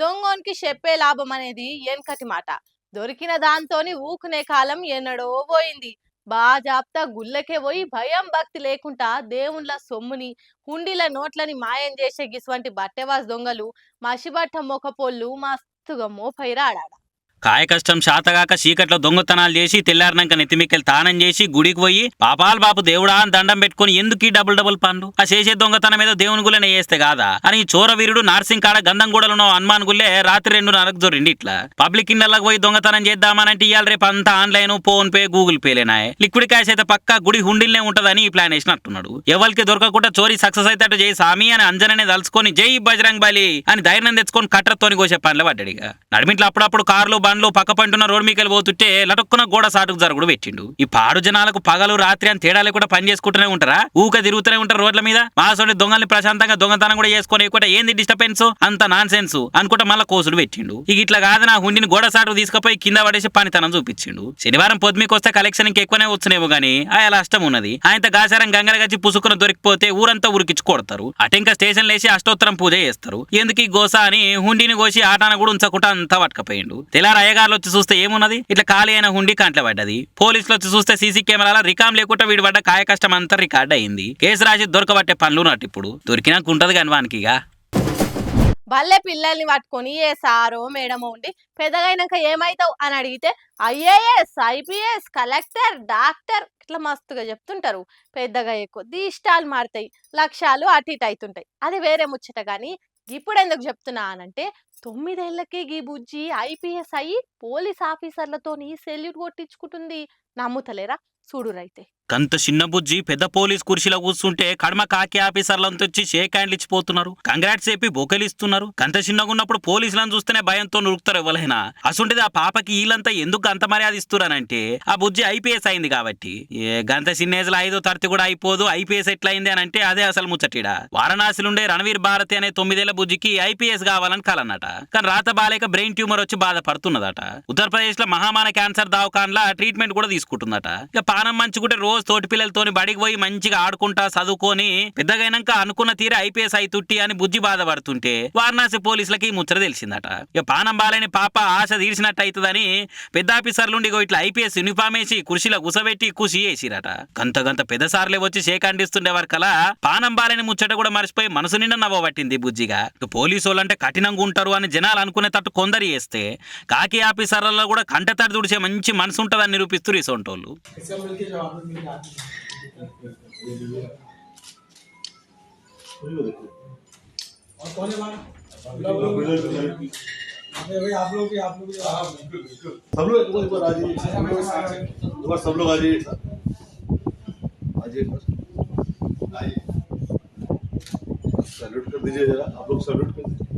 దొంగోనికి చెప్పే లాభం అనేది ఎన్కటి మాట. దొరికిన దాంతోని ఊకునే కాలం ఎన్నడో పోయింది. బాజాప్తా గుళ్ళకే పోయి భయం భక్తి లేకుండా దేవుళ్ళ సొమ్ముని హుండీల నోట్లని మాయం చేసే గిసువంటి బట్టెవాస్ దొంగలు మసిబట్ట మొకపోళ్ళు మస్తుగా మోపైరాడాడ. కాయ కష్టం శాతగాక చీకట్లో దొంగతనాలు చేసి తెల్లారినాక నెత్తిమిక్కలు తానం చేసి గుడికి పోయి పాపాలు బాపు దేవుడా అని దండం పెట్టుకుని ఎందుకు ఈ డబుల్ పనులు ఆ చేసే దొంగతనం ఏదో దేవుని గుళ్ళనే చేస్తే కాదా అని చోరవీరుడు నార్సింగ్ కాడ గంధం గూడలో హనుమాన్ గుళ్ళే రాత్రి 2:30కు జొరిండి. ఇట్లా పబ్లిక్ ఇళ్ళకి పోయి దొంగతనం చేద్దామనంటే ఇవాళ రేపు అంతా ఆన్లైన్ ఫోన్ పే గూగుల్ పేలేనాయే. లిక్విడ్ క్యాష్ అయితే పక్కా గుడి హుండిల్నే ఉంటదని ఈ ప్లాన్ వేసినట్టున్నాడు. ఎవరికి దొరకకుండా చోరీ సక్సెస్ అయితే జై సామి అని అంజననే తలుచుకొని జై బజరంగ్ బలి అని ధైర్యం తెచ్చుకొని కట్టరతోని కోసే పనులు పడ్డాడిగా. నడిమిట్లో అప్పుడప్పుడు కార్లు బండ్లు పక్క పంటున్న రోడ్ మీకెళ్ళి పోతుంటే లటుక్కున గోడ సాటుకు జరుగుడు పెట్టిండు. ఈ పాడు జనాలకు పగలు రాత్రి అని తేడా లేకుండా పని చేసుకుంటూనే ఉంటారా, ఊక తిరుగుతూనే ఉంటారు రోడ్ల మీద. మాసోడి దొంగల్ని ప్రశాంతంగా దొంగతనం కూడా చేసుకొని ఏంది డిస్టర్బెన్స్ అంత నాన్ సెన్స్ అనుకుంటా మళ్ళా కోసుడు పెట్టిండు. ఇక ఇట్లా కాదు నా హుండిని గోడ సాటుకు తీసుకుపోయి కింద పడేసి పనితనం చూపించిండు. శనివారం పొద్దుమికి వస్తే కలెక్షన్ ఇంకెక్కువనే వచ్చినేమో గానీ అలా అష్టం ఉన్నది. ఆయనతో గాసారం గంగలగచ్చి పుసుకున దొరికిపోతే ఊరంతా ఉరికిచ్చి కొడతారు. అటెంక స్టేషన్ లేసి అష్టోత్తరం పూజ చేస్తారు. ఎందుకు ఈ గోస అని హుండిని కోసి ఆటాన కూడా ఉంచకుండా అంతా పట్టుకపోయిండు. తెల్లారు అయ్యగారులు వచ్చి చూస్తే ఏమున్నది, ఇట్లా ఖాళీ అయిన హుండి కంట్ల పడ్డది. పోలీసులు వచ్చి చూస్తే సీసీ కెమెరాల రికామ్ లేకుండా వీడి పడ్డ కాయ కష్టం అంతా రికార్డ్ అయింది. కేసు రాసి దొరకబట్టే పనులు నాటి ఇప్పుడు దొరికినాక ఉంటది కాని వానికిగా. బల్లె పిల్లల్ని పట్టుకొని ఏ సారో మేడమో ఉండి పెద్దగైనాక ఏమైతావు అని అడిగితే ఐఏఎస్, ఐపీఎస్, కలెక్టర్, డాక్టర్ ఇట్లా మస్తుగా చెప్తుంటారు. పెద్దగా కొద్ది ఇష్టాలు మారుతాయి, లక్ష్యాలు అటు ఇటు అవుతుంటాయి. అది వేరే ముచ్చట. కానీ ఇప్పుడు ఎందుకు చెప్తున్నా అనంటే 9 ఏళ్లకే గీ బుజ్జి ఐపీఎస్ అయ్యి పోలీస్ ఆఫీసర్లతోని సెల్యూట్ కొట్టించుకుంటుంది. నమ్ముతలేరా? చూడురైతే. కంత చిన్న బుజ్జి పెద్ద పోలీస్ కుర్చీలో కూర్చుంటే కడమ కాకి ఆఫీసర్లంతా వచ్చి షేక్ హ్యాండ్లు ఇచ్చిపోతున్నారు, కంగ్రాట్స్ చెప్పి బొకలిస్తున్నారు. కంత చిన్నగా ఉన్నప్పుడు పోలీసులను చూస్తేనే భయంతో నురుకుతారు ఎవరైనా. అసుంటిది ఆ పాపకి వీళ్ళంతా ఎందుకు అంత మర్యాద ఇస్తున్నారంటే ఆ బుజ్జి ఐపీఎస్ అయింది కాబట్టి. గంత చిన్న ఏజ్ లో 5వ తరగతి కూడా అయిపోదు ఐపీఎస్ ఎట్లా అయింది అని అంటే అదే అసలు ముచ్చటిడా. వారణాసిలుండే రణవీర్ భారతి అనే 9 ఏళ్ల బుజ్జికి ఐపీఎస్ కావాలని కలన్నట. కానీ రాత బాలేక బ్రెయిన్ ట్యూమర్ వచ్చి బాధపడుతున్నదట. ఉత్తరప్రదేశ్ లో మహామాన క్యాన్సర్ దవాఖాన్లా ట్రీట్మెంట్ కూడా తీసుకుంటుందట. ఇక పానం మంచుకుంటే రోజు తోటి పిల్లలతోని బడికి పోయి మంచిగా ఆడుకుంటా చదువుకొని పెద్దగైనాక అనుకున్న తీరే ఐపీఎస్ అయి తుట్టి అని బుజ్జి బాధపడుతుంటే వారణాసి పోలీసులకి ముచ్చట తెలిసిందట. ఇక పానం బాలేని పాప ఆశ తీర్చినట్టు అవుతుందని పెద్ద ఆఫీసర్లుండి ఇట్లా ఐపీఎస్ యూనిఫామ్ వేసి కుర్చీలో గుసబెట్టి ఖుషి చేసిరట. గంత పెద్ద సార్లే వచ్చి షేకండిస్తుండే వరకలా పానం బాలేని ముచ్చట కూడా మర్చిపోయి మనసు నిండా నవ్వబట్టింది బుజ్జిగా. పోలీసు వాళ్ళంటే కఠినంగా ఉంటారు అని జనాలు అనుకునే తట్టు కొందరు చేస్తే కాకి ఆఫీసర్లలో కూడా కంటతడి దుడిచే మంచి మనసు ఉంటుందని నిరూపిస్తూ రీసోంటోళ్ళు. सब लोग आ जाइए, सैल्यूट कर दीजिए जरा, आप लोग सैल्यूट कर दीजिए।